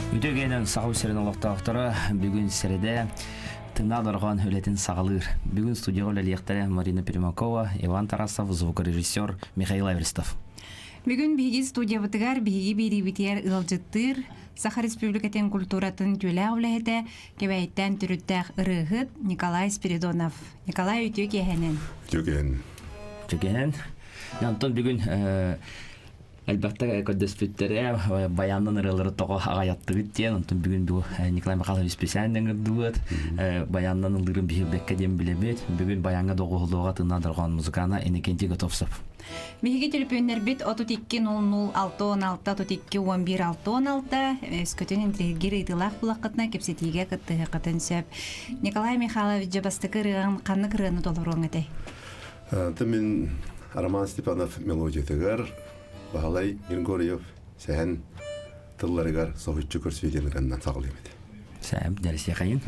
Үтөгенен сағыл серен олықтақтары бүгін середе тыңнад орған өлетін сағылыр. Бүгін студияға өлелектері Марина Пермакова, Иван Тарасов, звукорежиссер Михаил Аверстов. Бүгін биги студия бытыгар биги бирибитер ылжыттыр Саха Республикатын культуратын түлә үләһете кебәйттән түрүттәх ырыгыт Николай Спиридонов. Николай үтөгенен. Үтөгенен. Янтон бүгін әлбәттә көдөспүттәре баяннан ырылары тога агаяттыгы тен, онтон бүгін бу Николай Михайлович специальный дует, баяннан ылдырын бихебекке дем билебет, бүгін баянга догулуга тынадырган музыканы энекенти готовсап. Биги телефоннар бит 32-00-6-16-32-11-6-16 өскөтөн интригер итылак булакытна кепсетиге кыттыгы кытынсап. Николай Михайлович жабастыкы рыган канны кырыны толуруң эте. Мен Роман Степанов мелодиятыгар Бахалай Григорьев сәһән тылларыгар соһуччу көрсөйденерден сагылып эти. Сәм дәресе кайын.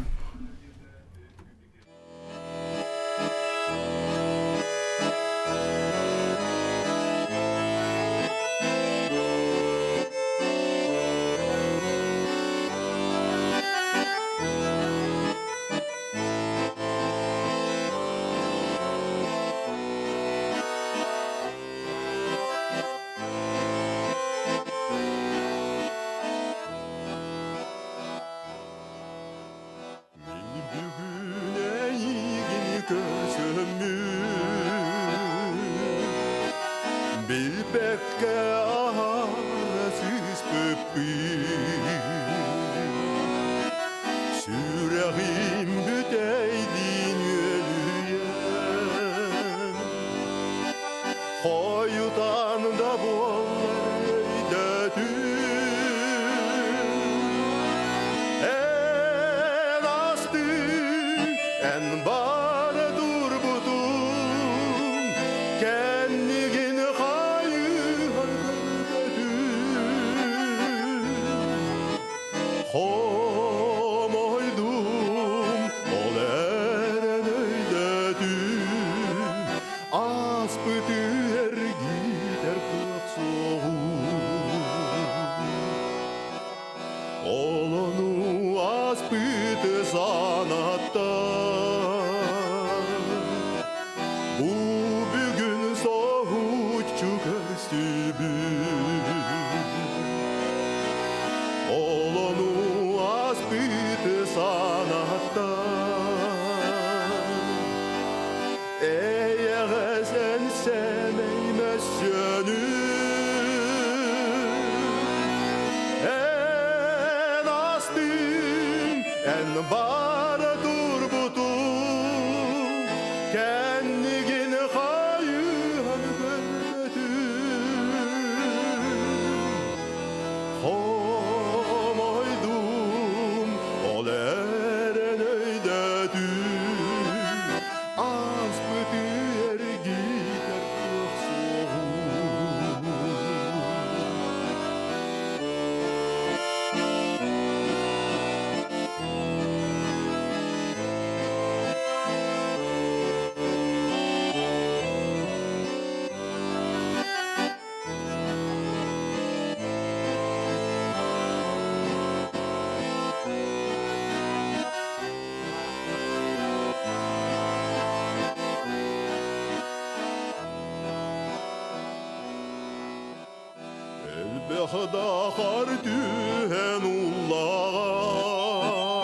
Dağar dühen ullağa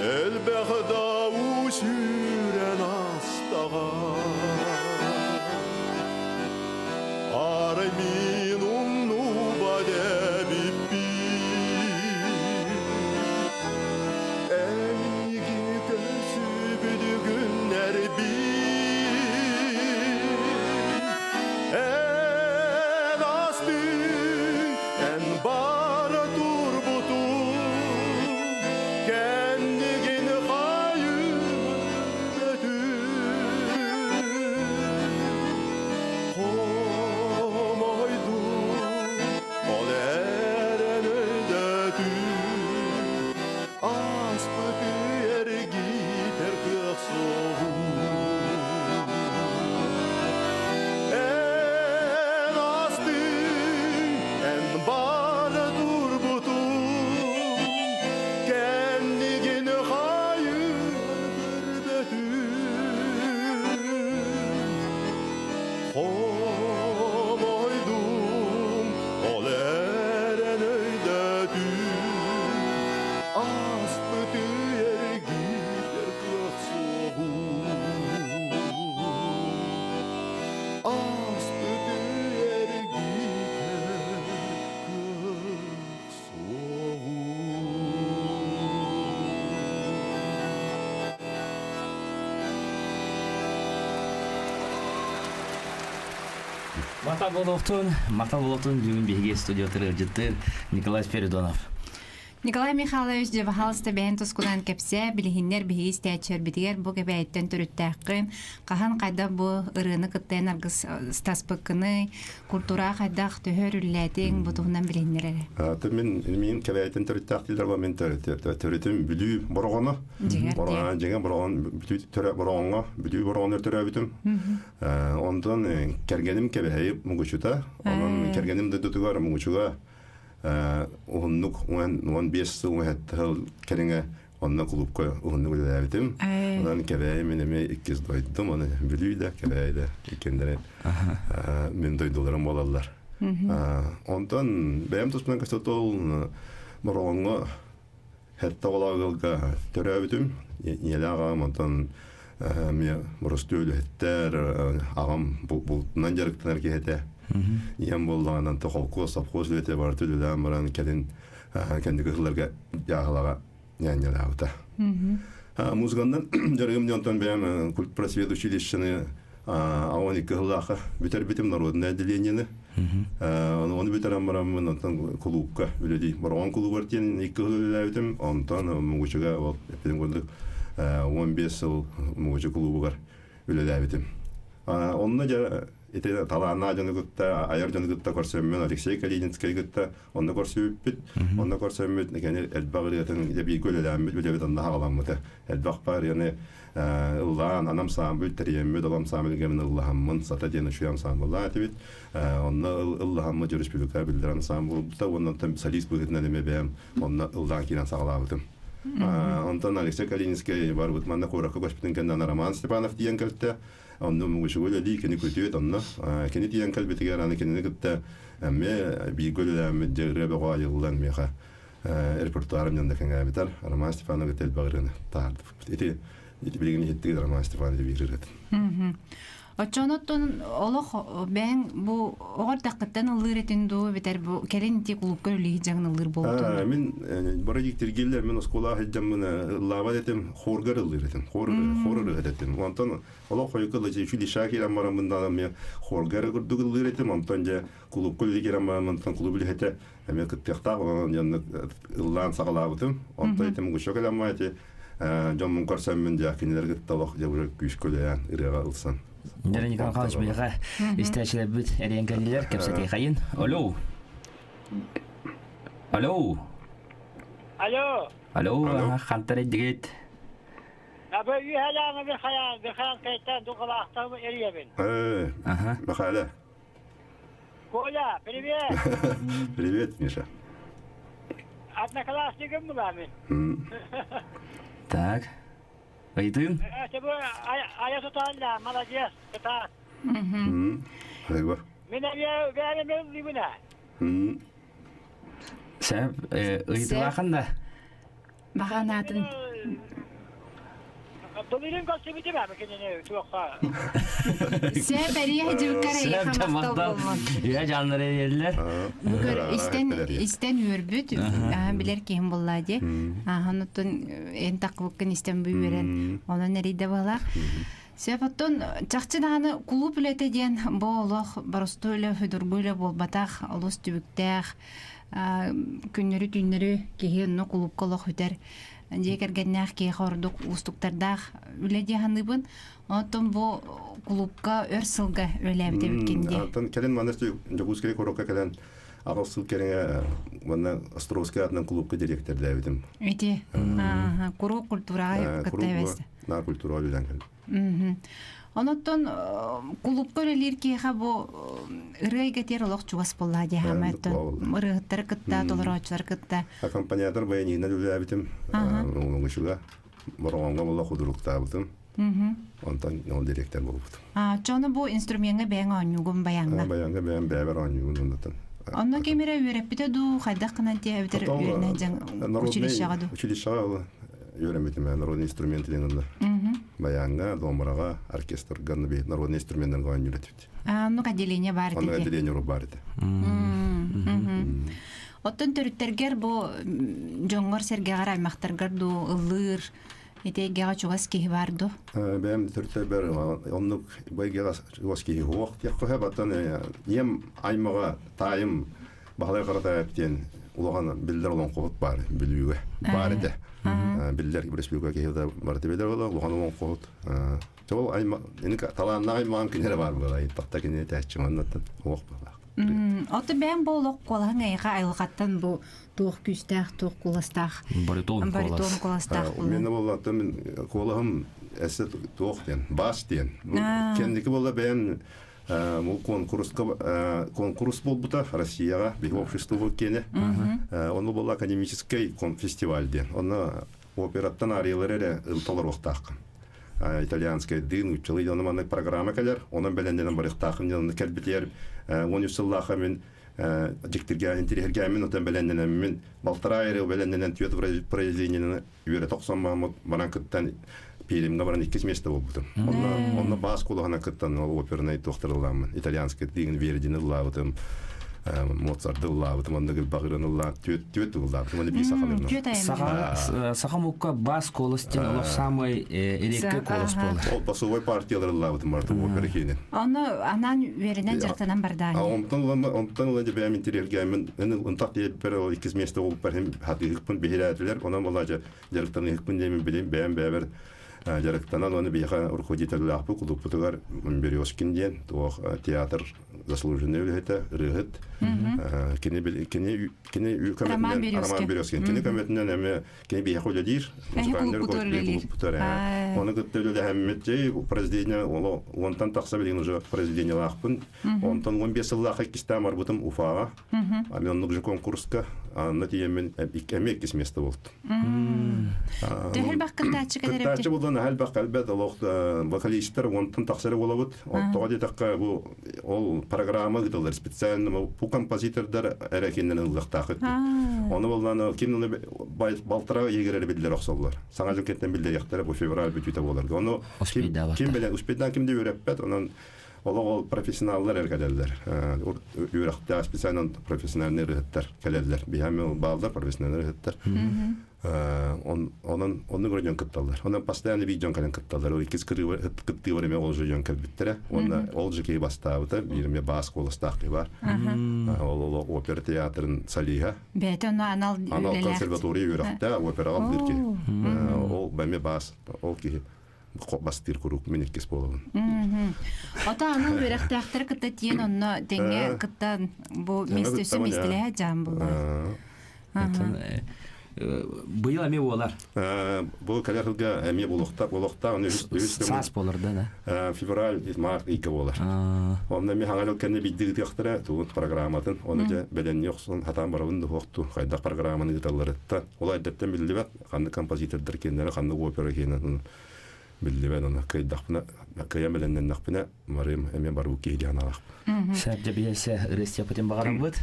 Elbağda uşüren astağa Armin unnu bade bippi Emigi gözü büdüğünler bir Komoydum ol eren öydedim Astı tüyer gider kılık soğuk Astı tüyer gider kılık soğuk Мактал болотун бүгүн биге студияда жыттыр Николай Спиридонов. Николай Михайлович Жабахалста бәйін тұскудан кәпсе, білігіндер бігі істәтшер бітігер бұл кәбәйттен түріттәққін, қахан қайда бұл ұрыны күттен арғыз стаспыққыны, культура қайдақ төхөр үлләтің бұтығынан білігіндер әрі. Мен кәбәйттен түріттәқтілер бар, мен түрітім бүлі бұрғаны, жаңа бұрғанға, бүлі бұрғаныр түрі әбітім. Ондан кәргенім кәбәйіп мұғышыта, ондан кәргенім дөтігар мұғышыға, Uhunluk 15 yıl kerenge onunla kulüpke uhunluk ödevdim. Ondan kebeği minime 2 doydum. Onu bülüydü kebeği de kendine min doydularım olalar. Ondan benim tosman kastol moronga hatta olağılga törevdim. Yelağam ondan mi morostölü hatta ağam buluttan jarıktan erkehete. Yen bollandan toqolqo sapqos lete bartı dölen baran kelin kendi kızlarga yağlaga yanyalavta. Muzgandan jarım jontan benim культ просвет училищены авани кылаха битер битим народное отделение. Оны битерам барам онтан клубка үледи. Барган клуб бартен 2 кылыбытым. Онтан мугучуга ол эпидемгондук 15 жыл мугучу клубу бар үлелебитим. Онна жа это талана жаныгытта аяр жаныгытта көрсөммөн Алексей Калининский гытта онда көрсөбүт онда көрсөммөт некени элбагырытын деби көлөлөмүт билебит онда хагаламмыты элбак бар яны улан анам сам бүттереммөт алам самылгемин Аллахыммын сата дени шуям сам болла тибит онда Аллахыммы республика билдиран сам болду ондан там солист бөгүтүнө демебем онда Аллах кирен сагалабытым ондан Алексей Калининский бар бут манда коракка көчпүтүн кендан Роман Степанов диен келте онно мугушугула ли кени көтүөт онно кени диен калбетигер аны кени гытта эмме бигөлөмү жегребе гайылдан меха репортуарым жанда кенге битар Роман Степанов тел багырын таард эти билгени хеттиги Роман Степанов бигирет Очоноттон олох бәң бу огор тақыттан ылыр етинду битер бу келин ти клубка үлеги жаңын ылыр болду. Мен барадик тергелер мен оскола хаджам мен лава детем хоргар ылыр етем. Хоргар етем. Онтон олох койкылы же чули шакирам барам мындан мен хоргар гурдуг ылыр етем. Онтон же клубка үлегерам барам онтон клуб үлехете. Мен кыттакта онан жанны ыллан сагалабытым. Онтон етем гушокалам мати жомун көрсөм мен жакинелер гытталох же уже күш көлөян ырыга ылсан. Дәрен Николай Михайлович бияга истәчләр бит әрәнгәнләр кепсәтә хәйин. Алло. Алло. Алло, хантар дигет. Абы юхалаңы бер хаян кайттан дугылактан эриябен. Бахала. Коля, привет. Привет, Миша. Одноклассником была мен. Так. Айтын? Ая тутанла, молодец, это. Айва. Меня верим либина. Сәп, ыйтылакында. Бағанатын. Домирин костюмите бар мекенене туакка. Сәп әрия жүккәрі хамақтал болман. Я жанлар ерлер. Бүгір истен өрбүт, білер кейім болады. Хануттun en тақвыққын истен бүйерен, онын әриді бала. Сәп оттон чақчыдағаны клуб үлеті ден болық, барысты өлі, хүдіргүлі болбатақ, олыс түбіктәқ, күннері түннері кейінні клуб қолық хүдер. Дегергеннәк кей хордук устуктардах үледи ханыбын. Оттон бу клубка өрсылга өләбде биткенде. Оттон келен манасты жогускере корокка келен агылсыл кереңе мана Островский атынан клубка директор дәвидим. Эти куру культурага каттабыз. На культура үлән. Оноттон клубка өлелер кейха бу ырыйга тер олох чугас боллади хаматтон. Ырыгыттар кытта, толорочулар кытта. Аккомпаниатор баянина үләбитим. Оңгышуга боргонга болла худуруктабытым. Ondan ол директор болбут. Чоны бу инструментге бәң оңюгун баяңга. Баянга бәм бәбер анюн ондан. Онно кемере үйрәппите ду хайдак кына тие битер үйрәнә җан училищега ду. Училищега үйрәнмәдем мен народный инструмент дигәндә. Баянга, домбырага, оркестрга народный инструментларга өйрәтеп. Ну отделение бар Аны диге. отделение бар иде. Оттон төрүттергер бу жоңгор сергегар аймактаргар ду ылыр этегега чугас ки бар ду. Бәм төртә бер онны байгага воски вакыт якка батан ем аймага тайым баглай карата әптен улаган билдер olan кот бар билүүгө бар иде. Билдер республика кеһдә бар дип билдер улаган olan кот. Тол айма эне таланна аймаган кинере бар булай такта кине тәччәннән вак бар. Оты бәң болок колаң айга айлгаттан бу тук күстәх тук куластах. Баритон куластах. Мен буллатта мен колахым эсе тук ден бас ден. Кендики булла бән мул конкурс булбута Россияга бик общество кене. Оны булла академический фестиваль ден. Оны операттан арыйлары ылталар вактак. Итальянская дин училы яныманы программа келер. Onun belenden barıqtaqım yanında kelbitler. 13 yıllaha men diktirgen interhergen men otan belenden men Baltarayır belenden tüyet произведениені üre 90 Mahmut Baranqıttan Perimga baran 2 место болбутум. Онна бас кулагана кыттан оперный тохтырыламын. Итальянская дин вердини лавытым. Моцарт дыллабытым, ондагы багырынылла түйет дыллабытым, оны бей сақалырына. Сақамукка бас колыстен олық самый элекке колыс болды. Ол басовой партиялар лавытым барды опера кейінен. Оны анан веренен жақтанан барданы. Онтан олады бәйім интерергәмін, ұнтақ дейіп бір 2 место олып бәрім хаты үкпін бейірәділер, онан олады жарықтаны үкпін деймін білейм, бәйім бәйбір жарықтанан оны бейіға руководителі ақпы құлыппытығар Березкин ден, театр заслуженный өлігеті, рығыт, кені Роман Березкин. Кені көметінен әме кені бейіға қолы дейір, музыканлер құлыппытыр. Оны күтті өлі әмметте произведение, онтан тақса білген уже произведение лақпын, онтан 15 лақы кесті марбутым Уфаға, мен онық же конкурсқа, анна тиемен әме 2 место болды. Төхіл бақ кыттачы кәдер әпті? Кыттачы болдан әл бақ әлбәт, вокалистер онтан тақсары болабыд, оттоға детаққа ол программа гыдылар специально бу композитордар әрекеннен ылдақтақы. Оны болдан кемнені балтыраға егерері білдер оқсалылар. Саңа жүмкеттен білдер яқтары бұл февраль бүтіті боларғы. Оны кем білен, ұспейдан кемде өреппет, онын ол профессионаллар әркәлелер. Үйрақта специально профессиональный рыхыттар кәлелер. Бейхаме балдар профессиональный рыхыттар. Оны көрген кытталар. Онан постоянно видеон кәлен кытталар. Ол 2 кытты варыме ол жүйен кәлбіттірі. Ол жүйкей бастауыды. Беріме бас қолыстақы бар. Ол опера театрын салиға. Бәті оны анал консерватория үйрақта операға бірге. Ол бәме бас. Ол кейі бастыр құруқ менеккес болуын. Ота анын бөрәқтәқтір кытта тиен онны теңе кыттан бұл местесі местілі жан бұлар. Бұйыл әме болар? Бұл кәләқілге әме болуқта, Сас болар да? Февраль, март 2 болар. Онда мен хаңалыл кәне биддігі тияқтыра туын программатын, оны да бәлен еқсын хатан барауын да хоқту, қайдақ программаны ғыталарытта. Ол айдаттан білді бәт, қанды композитордар кендері, қанды опера кенен bildiğin ona kaydıkpına kıyamelen nakpına marım hemen baru ki hediyanalak. Sadece bir şey rest yapayım bakalım bud.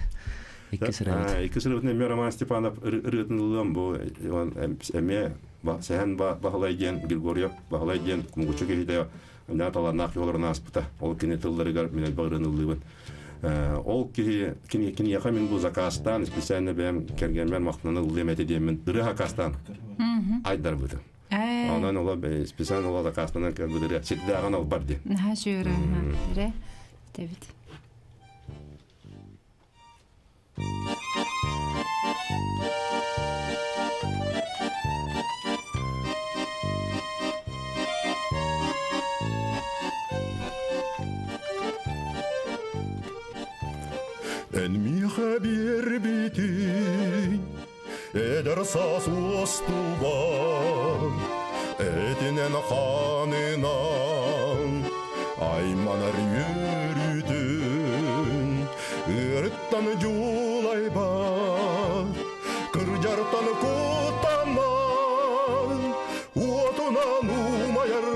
İki sıra. İki sıra ne Roman Stepanov rıtınlılan bu eme sen bağlaygen Grigoryev bağlaygen kumguçuk hediye ne talanak yollarına aspıta ol kine tılları gar minel bağırınılığın. Ol ki kini yakamin bu zakastan spesialne benim kergenmen maqtını lemete diyemin dırı hakastan. Aydar budu. Ondan ola spesial ola da kastan kadar çetdağın ol bardi. Ha şöyle ha. Evet. En mi haber bitin eder sas ostuvan etinen kanınan aymanar yürüdün ırttan julay bak kırjartan kutaman otunan umayar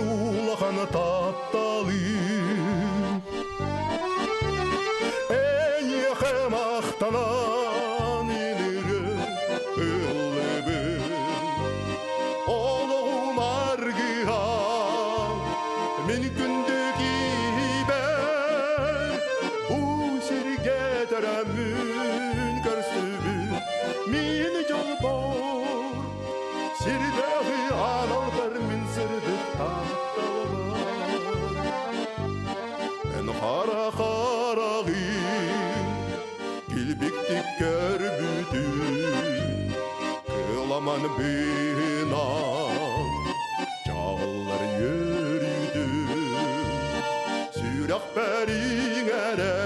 törəmün görsübü min yolbar Sirdəği analar min sırdık tahtalar En xara xarağın Gilbiktik görbüdün Kılaman bina Çağlar yürüdü Sürək bərin ərə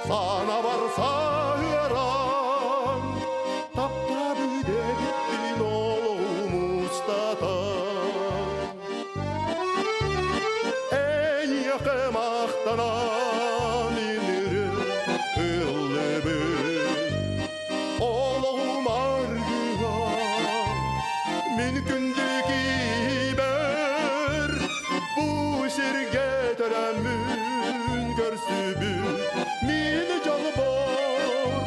Sana varsa hıran Tapta büde gittin oğlum ustadan En yakım axtanan inirim ıllıbı Oğlum argıyan Mümkündür ber Bu sirge törəmün görsübü Min jalbar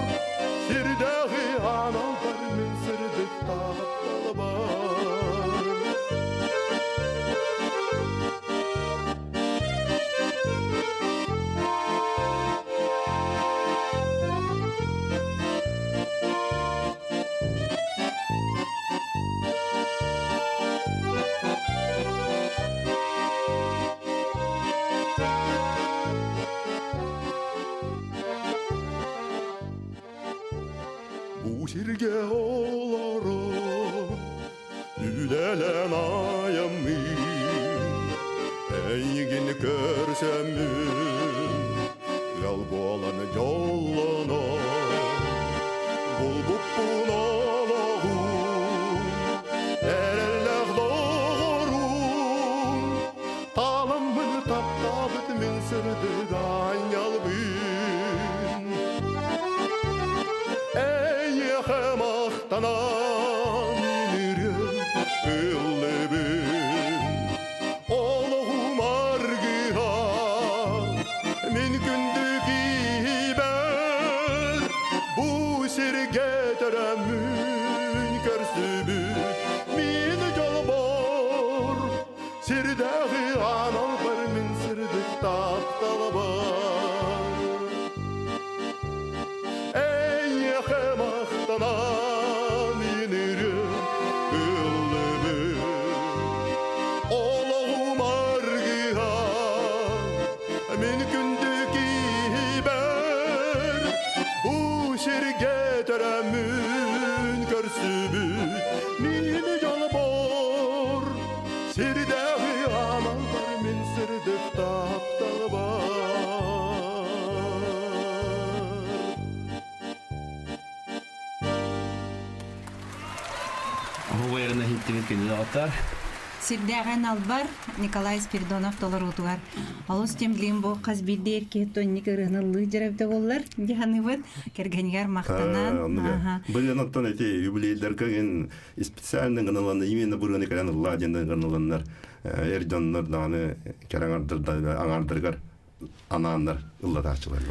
Sirdağı analar min sırdık tahtalar Bu sirge olara Üdelen ayamın Eygin görsəmün Yalbolan yollana Bulbup bunalağın Erelləq doğurun Talamın taptabıt min sırdık anyalbın Ey yaxım axtanan inirim ıllıbın Oğlum argıha mümkündür ber Bu sirge törəmün görsübü Min yolbar Sirdağı anal bir min sırdık taptalar Ey yaxım axtanan inirim ıllıbın Oğlum argıha mümkündür ber Bu sirge törəmün görsübü Min yolbar Sirdağı analar min sırdık taptalar Ол еріне хиттімет кені оттар. Сирдәгән албар Николай Спиридонов толар утугар. Алус темлин бу каз билдер ки тонник рынылы жеребде боллар. Диханыбыт кергенигер мактанан. Ага. Бұл янаттан эти юбилейлерге специальный гыналанды именно бурганы калан ладендан гыналаннар эрдоннар даны кераңардырда аңардыргар анандар ылладачылар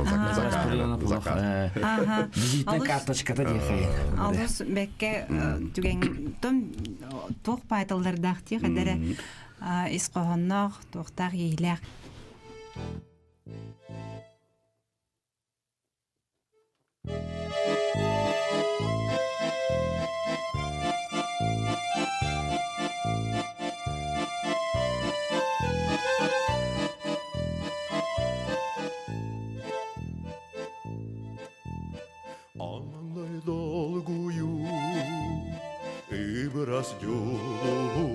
закат. Ага. Визитная карточката дияхай. Алус бекке түген том тох пайтылдардахти хадара исқоһоннох тохтаг ийлак. Анлай долгую ибрас жолу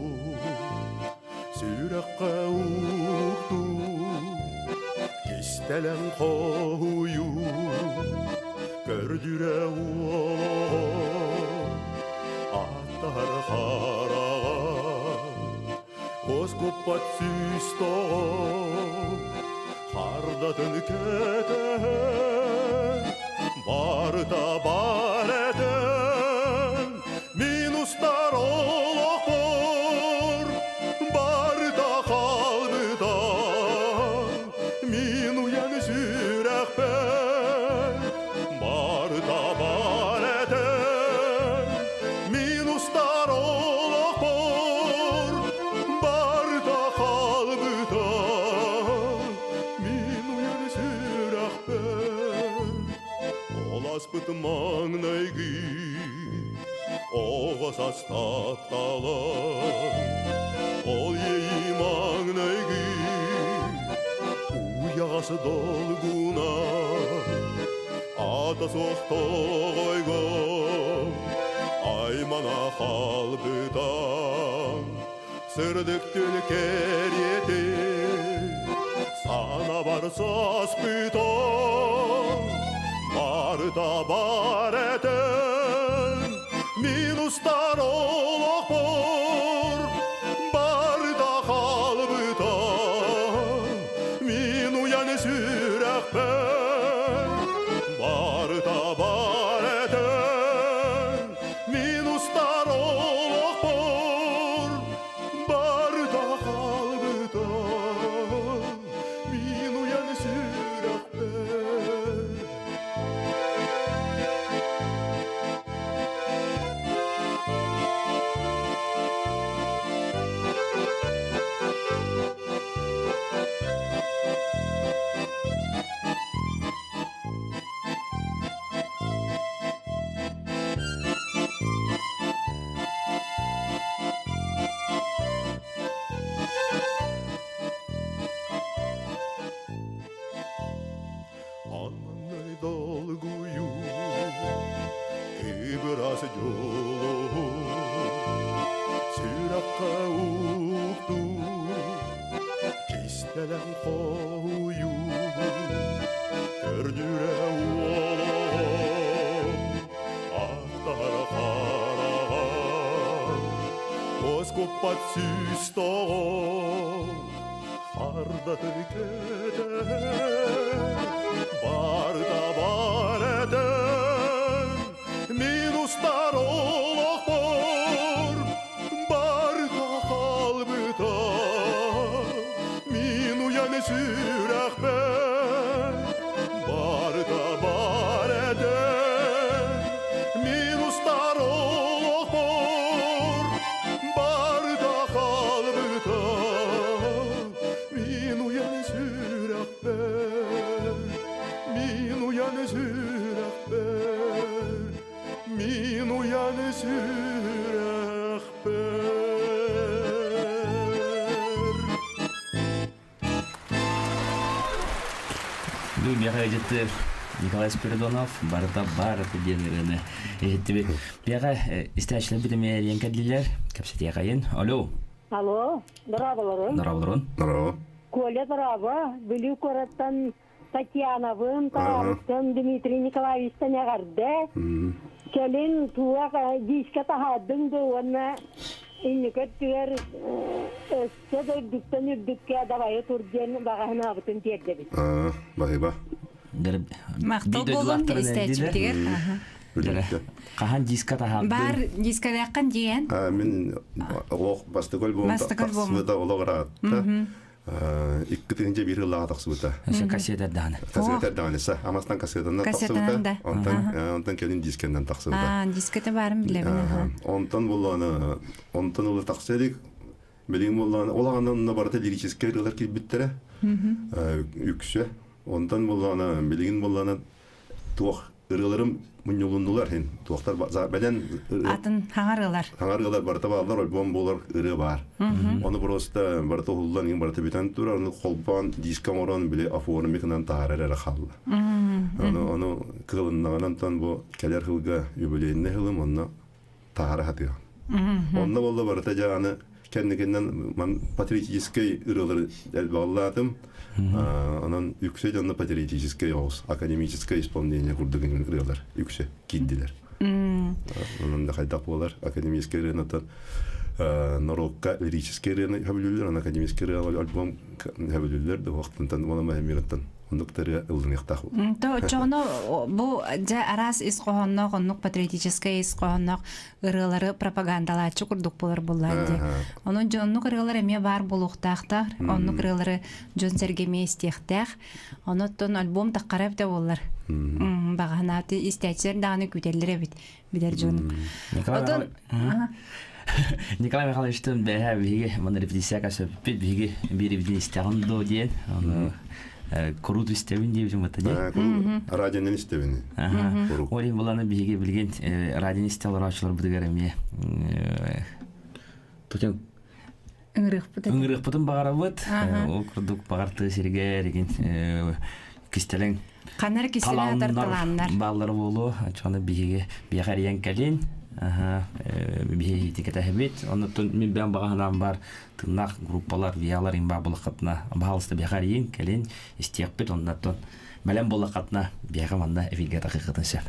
Сүрәккә укту кистәлән кою Көрдүрә аттар харага Коскоппат сүстө Харда төнкәтә Barda bareden minustar olakor Barda kalbıdan min uyan sürekber Barda bareden minustar olakor Barda kalbıdan min uyan sürekber аспыт маңнайгы оғас астапталар ол ей маңнайгы уяғасы долгуна ата соқтойго аймана қалбытан сырдыктүн керети сана барса аспытан барда бар этен минустар олоқпор барда қалбытан мин уян сүрәқпен барда бар этен минустар олоқпор барда қалбытан мин уян сүрәқпен Аннай долгую кыбырас жолу сүраққа уқту кистелен қою көрдүрә уолу ақтар қараған қос көппат сүстоғын қарда түркеде барда бар этен минустар олоқпор барда қалбытан мин уян сүрәқпен барда бар этен минустар олоқпор барда қалбытан мин уян сүрәқпен мин уян сүрәқпен мин уян сүрәқпен Бияға әжетті Николай Спиридонов барда бар денеріне әжетті бияға істәшілі білімер енкәділер кәпсет яғайын. Алло. Алло, здраволорон. Нұрабылырын. Здорово. Коля, здраво. Были коротан Татьяновым, Тарастан, Дмитрий Николаевич Танягарды. Келин туақ диске тахадың дуына инникет түгер өсті дүктен үрдікке адабайы тұрден бағағына абытын тердебіз. Бағиба. Мақтал болын істәчіптігер. Қахан дисқа тахадың? Бар дискалаққан дейін. Мен оқ бастықөл болын тақсыбыда олығыратта. Икки тегенче бир ыллага таксыбыта. Кассеттерданы. Кассеттерданы са. Амастан кассеттерден таксыбыта. Онтан келин дискенден таксыбыта. Дискеті барын білемін. Онтан болланы, онтан улы такседик. Билин болланы, олагандан барата лирический рылар килбиттере. Үксө. Онтан болланы, билин болланы туох ырыларым муньулундулар хен. Туохтар бәлен Атын хаңарылар. хаңаргалар барта балдар альбом болар ыры бар. Оны просто барта хуллан ин барта битан тура, оны холбан дискам оран биле афоры мекнан таарара халла. Оны кылыннаган тан бу келер хылга юбилейне хылым онна таара хатыга. Онна болла барта жаны кендегеннен ман патриотический ырылар элбаллатым. Анан үксе жанна патриотический оос, академическое исполнение курдыгын ырылар, үксе киддилер. Онда кайдак болар, академический рынатан Норокка лирический рынат хабилүллер, академический альбом хабилүллер, да вақтантан оны мәхемираттан. Ондуктары ылдыныктах. То чоно бу жа арас исқоһоннок, оннук патриотический исқоһоннок ырылары пропагандалаачы курдук болар булланди. Онун жоннук ырылары эме бар булуктактар, оннук ырылары жон сергеме истехтах. Оноттон альбом таккарап да болар. Баганаты истечер даны күтеллер бит. Бидер жон. Николай Михайловичтың бәһә биге мына репетиция касып бит биге бири бидин истегән до диен. Аны Kurut istebin diye bizim atı. Радионен истебини. Куру. Олин буланы биге билген радио истел рачлар буду гараме. Тутен Ыңырых бұд. ыңырык бутун багарабыт. Ол курдук багарты сирге деген кистелен Қанар кеселі тартыланнар. Баллары болу, чоны биге бигариян калин. Биге тикета хебит. Оннан мен бен баганам бар тынак группалар, виялар имба булакатна. Баалысты бигариян калин истекпит оннан Мәлем бола қатна бияға манда эфирге тақиқатын сәп.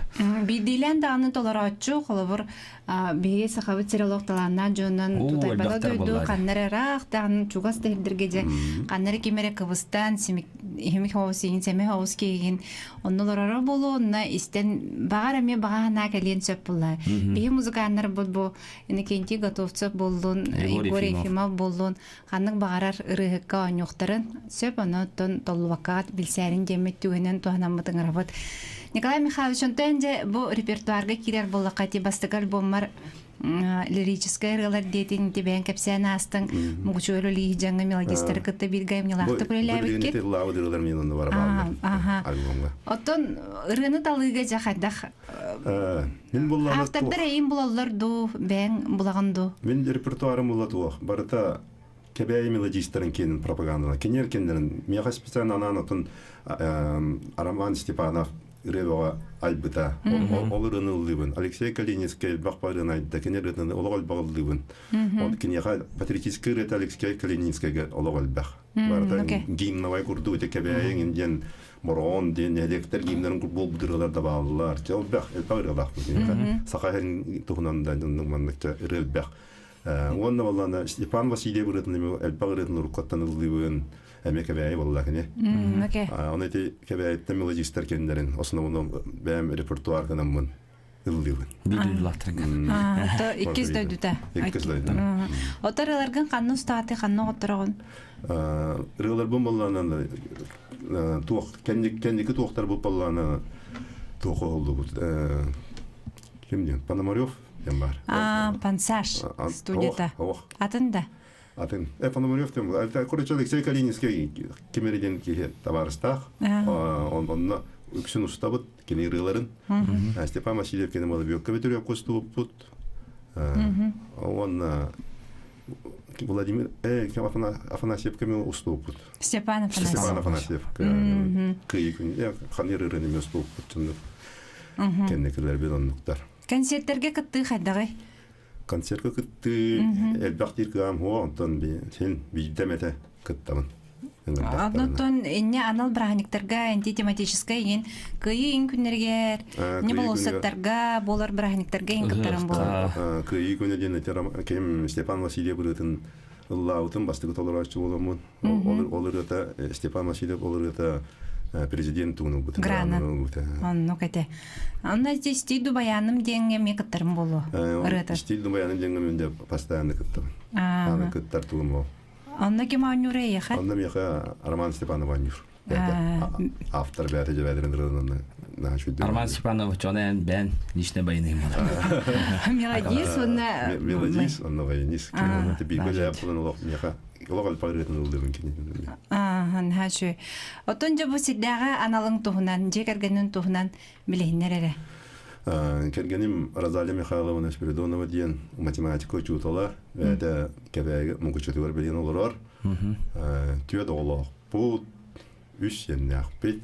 Бидилен дағаны толар атчу, қолыбыр бейге сақабыт сериалог таланна жонын тутайбала дөйді, қаннары рақ дағын чугас дәрдерге же, қаннары кемері кыбыстан, хемик хауыз еген, сәме хауыз кейген, онныларары болу, онна істен бағар әме бағана кәлен сөп болла. Бейге музыканнар бұл, кенті готовцып болдun, Игор Ефимов болдun, қанның бағарар ұрығыққа онюқтарын сөп, оны толуақат білсәрін демет түгенен туғанамытың рабыт. Николай Михайлович, онтайынже бұл репертуарға кирер болақати бастық альбомар лирическая рылар дейтін тебен кәпсән астың мұғычуэлу лейі жаңы мелодистері күтті білгайым нелақты көрелі әбекет? Бұл лауы дырылар мен онды бар альбомға. Оттон ұрыны талыға жақайдақ автордар әйін бұлалар ду, бәң бұлағын ду? Мен репертуарым бұла туақ. Барыта кәбәйі мелодистерін кенін пропагандала. Кенер кендерін. Меға специально ананатын Араман Степанов Ревоға альбыта. Ол ұрыны ұлдыбын. Алексей Калининский бақпарын айтты. Кенер ұрыны олық альбағылдыбын. Кенеға патриотический рет Алексей Калининскийге олық альбақ. Барыта гимнавай күрді өте кәбәйін инден Морон ден электр гимнерин бол будыралар да балалар. Жолбақ, элбақ ырылақ. Сақайын тұғынан да нұмандықта ырылбақ. Онна боллана Степан Васильев ырытын элбақ ырытын ұрыққаттан ұлдыбын. Әме кәбәйі болла кәне. Оны әте кәбәйітті мелодистер кендерін. Основном бәм репертуар кінамын ұлдыбын. Бүділ лақтырын. Иккіз дөйдіта. Иккіз дөйдіта. Отар ыларғын қанны ұстағаты, қанны оттырағын? Рылар бұл боллана кәндекі туақтар бұл боллана туқы олды бұл. Кемден? Пономарев? Пансаж студията. Атында? Атын. Пономарев тем. Короче, Алексей Калининский кемериден кеге табарыстақ. Онна үксін ұстабыт, кені рыларын. Степан Васильев кені малы бүйекке бетіріп қосты бұт. Онна Владимир Афанасьев кеме ұсту бұт. Степан Афанасьев. Степан Афанасьев. Күйі күні. Қанер ұрын еме ұсту бұт. Кеннекілер бен оннықтар. Концерттерге кытты қайдағай? Концертке кытты әлбәқтер күйам хуа, онтан сен бейдеметі кыттамын. Онтан әне анал браханиктарға, антитематическа ең күйі ең күнергер, не бол осаттарға, болар браханиктарға ең кыттарым бол. Күйі күнеден кем Степан Васильев бұрытын ұллаутын бастығы толырашчы боламын. Олар өті Степан Васильев олар өті президент туну бут. Грана. Ну кете. Анна здесь стиду баяным деньги мне кыттарым болу. Стиду баяным деньги менде постоянно кыттым. Аны кыттар тугум бол. Анна кем анюре ехат? Анна меха Роман Степанов анюр. Автор бәті жебәдірін рынын. Арман Степанов чонен бен личный байным. Мелодис, онна... Мелодис, онна баянис. Ты биголя апылын олық меха. Олық алпағыретін ұлдырын кенен. Хашу. Отон жабу сиддаға аналың туғынан, жекергенін туғынан білейінер әрі? Кергенім Розалия Михайловна Спиридонова дейін математика учуталар. Әді кәбәйгі мүмкіншетігер білейін олар. Түйеді олақ бұл үш сенне ақпет.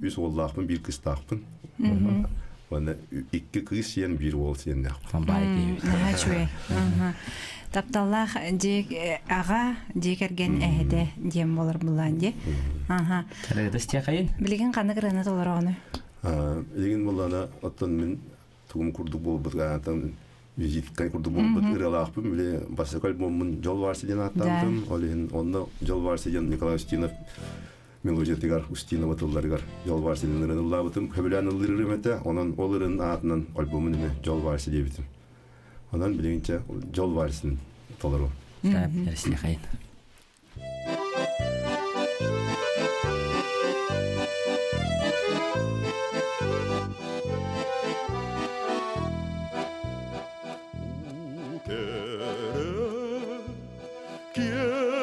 Үш олақпын, бір кіс тақпын. Оны екі кіс сен, бір ол сенне ақпын. Хашу. Тапталлах дек аға декерген әйді дем болар бұлан де. Тәреді істе қайын? Білген қаны қырғаны толар оғыны? Білген болана оттан мен тұғым күрдік болбыт, визиткай күрдік болбыт ұралақпын. Біле басық альбомын жол варсиден аттандым. Онда жол варсиден Николай Устинов мелодиятығар Устинова тұлдарығар жол варсиден ұрын ұллабытым. Көбілән ұлырырым әті, оның ол ұрын атынан альбомын жол варсиде бітім. Ondan bilince yol varsın olur o. Yarısını kayın. Quiere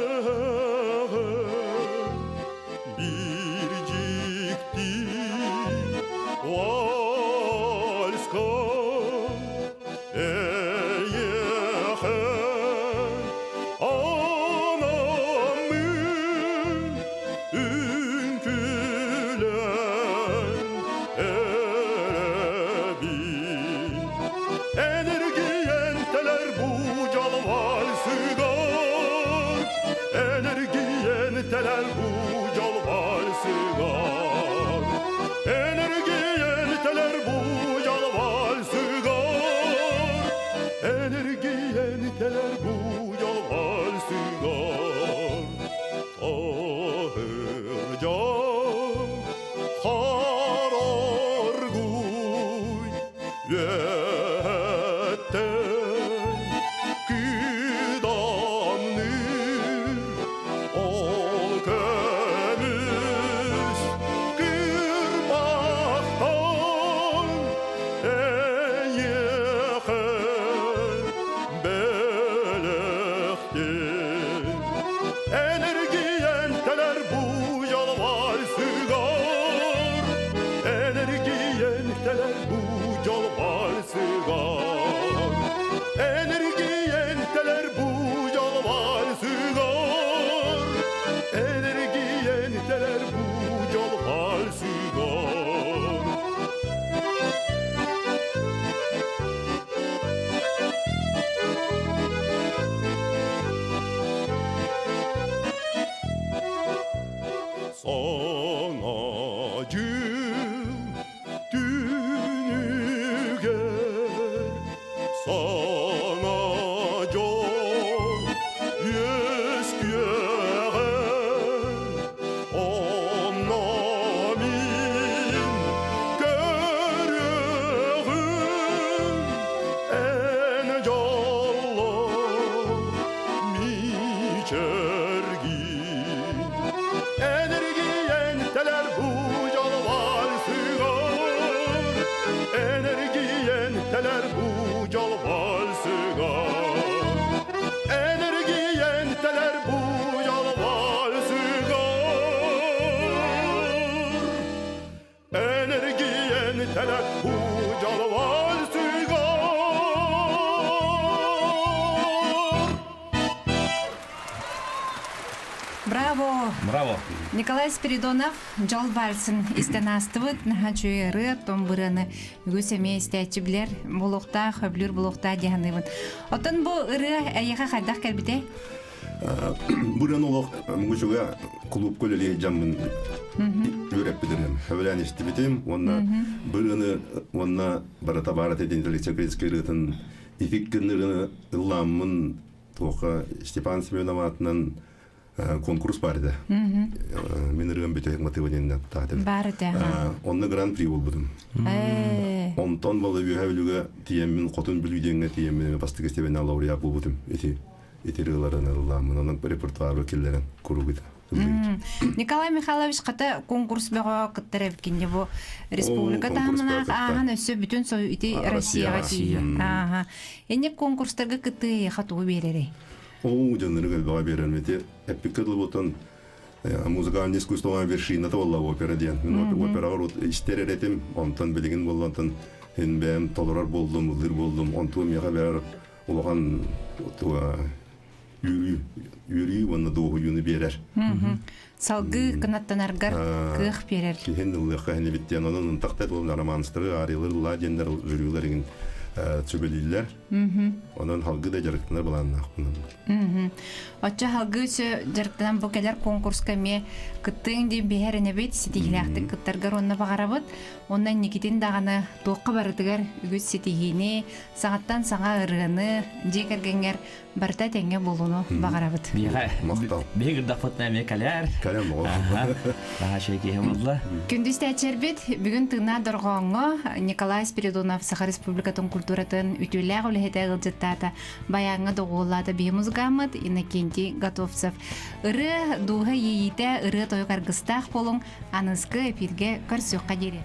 Acım tünüge sana can yeskiyere anlamin görüğüm en callı miçergin Energiyen teler bu calvar sigar Energiyen teler bu calvar sigar Energiyen teler bu calvar sigar Energiyen teler bu calvar sigar Браво! Браво. Николай Спиридонов жол вальсын истенастыбыт нахачуйыры томбыраны үгүсеме истәчиблер булукта хөблүр булукта дияныбын. Отон бу ыры аяка хайдах келбите? Буран олақ мүгішуға клуб көлелі жамын өреп білірім. Әвелән ішті бітем, онна бұрыны, онна барата барата денделіксе крескі рытын эфиккініріні ылламын тоқа Степан Семенов атынан конкурс барды. Мен ырығын бөтек мотиваденді тағдыр. Барды. Онна гран-при бол бұдым. Онтон балы өйәвілігі тиемін, қотын білуденге тиемін, бастығы стебен лауреат бол бұдым. Этериларын ылламын, оның репертуары келлерін көру кеді. Николай Михайлович қата конкурс бәға кыттырып кенде бу республика тамына ағын өсі бүтін сой ити Россияға тиі. Эне конкурстарға кытты хатуы берері. О, жанры гальбага беренмете. Эпикадлы болтон музыкальный искусствовая вершина тавалла опера ден. Мен операга рот истереретим, онтон билеген боллантон эн бэм толорар болдум, улыр болдум, онтуым яга бер улаган туа юрий ванна доогу юны берер. Салгы канаттанаргар кых берер. Кихен улыха хене биттен онун тактат болун романстыры арилыр ла дендер жүрүлөрүн чөбелилер. Онон халгы да жарыктанар балан акпынан. Отча халгы жарыктанан бу келер конкурска ме кыттың ди бехерене бит ситихлахты кыттаргар онна багарабыт. Ондан никитин даганы тоққа барытыгар үгүс ситихини сагаттан сага ырыны жекергенгер барта теңге болуну багарабыт. Мактал. Бегір дафатна ме калер. Калем бол. Баға шеке хемадла. Күндүз тәчербит бүгүн тыңна доргоңго Николай Спиридонов Саха Республикатын культуратын үтүләг үлехете гылжыттата баяңы доголлады бе музыкамыт Иннокентий Готовцев. Ыры дуга йейте ыры тойкаргыстах болуң аныскы эфирге көрсөк кадере.